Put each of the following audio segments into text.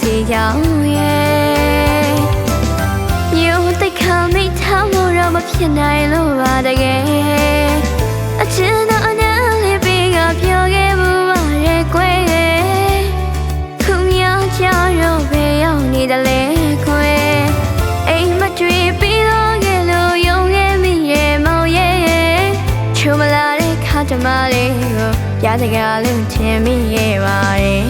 စေကြောင်းရဲ့မြို့တိတ်ခါမိထားလို့တော့မဖြစ်နိုင်လို့ပါတကယ်အချစ်တော့အနားလေးပေးကပြောခဲ့ဘူးပါရဲ့ကွယ်ခုမြောက်ကြတော့ဘယ်ရောက်နေတယ်လဲခွဲအိမ်မတွေ့ပြီးတော့ခဲ့လို့ယုံခဲ့မိရဲ့မောင်ရဲ့ချိုမလာတဲ့ခါတမလေးကိုပြစကားလုံးချင်မိရဲ့ပါရဲ့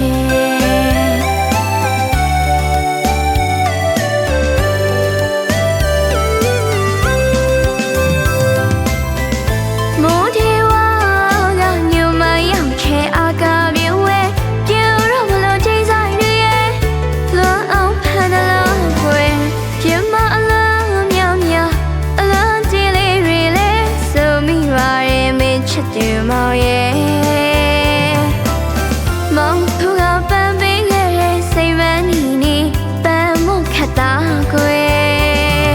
မောင်ရဲ့မောင်သူကပန်းပေးခဲ့တဲ့စိတ်မနီနီပန်းမခတ်တာကွယ်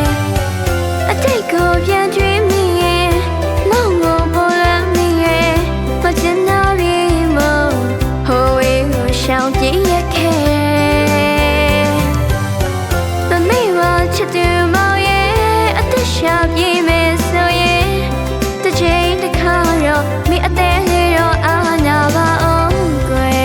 အတိတ်ကိုပြန်ကြွေးမိရဲ့မောင်ကိုပေါ်လာမိရဲ့မချင်တော့ပြီးမို့ဟိုဝေးကိုရှောင်ပြေးရခဲ့မမေ့ပါချစ်သူမောင်ရဲ့အသက်ရှာပြေးမယ်ဆိုရင်တစ်ချိန်တစ်ခါတော့မိအသေးလေးတော့အာနာပါအောင်ကွယ်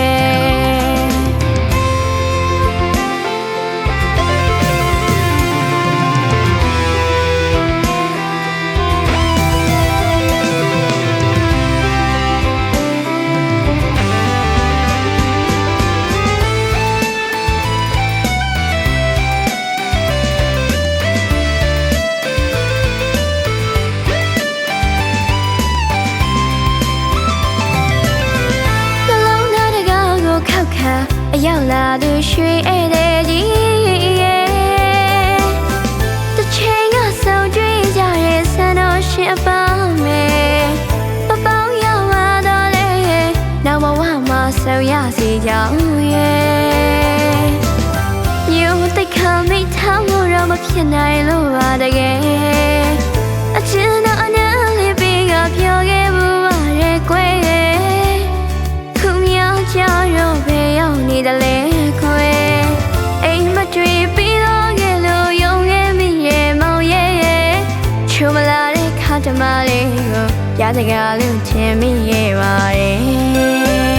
အရောက်လာသူရွှေဧည့်သည်ကြီးရဲ့တစ်ချိန်ကဆုံးကြွေးကြတဲ့ဆန္ဒရှင်အပေါင်းနဲ့ပပေါင်းရောက်လာတော့လေနောက်ဘဝမှာဆုံရစီကြောင်းရဲ့မြို့တိတ်ခါမိထားလို့တော့မဖြစ်နိုင်လို့ပါတကယ်အချစ်တော့အနားလေးပေးကပြောခဲ့ဘူးပါရဲ့ကွယ်ခုမြောက်ကြတော့ဘယ်ရောက်နေတယ်လဲခွဲအိမ်မတွေ့ပြီးတော့ခဲ့လို့ယုံခဲ့မိရဲ့မောင်ရဲ့ချိုမလာတဲ့ခါတမလေးကိုပြစကားလုံးချင်မိရဲ့ပါရဲ့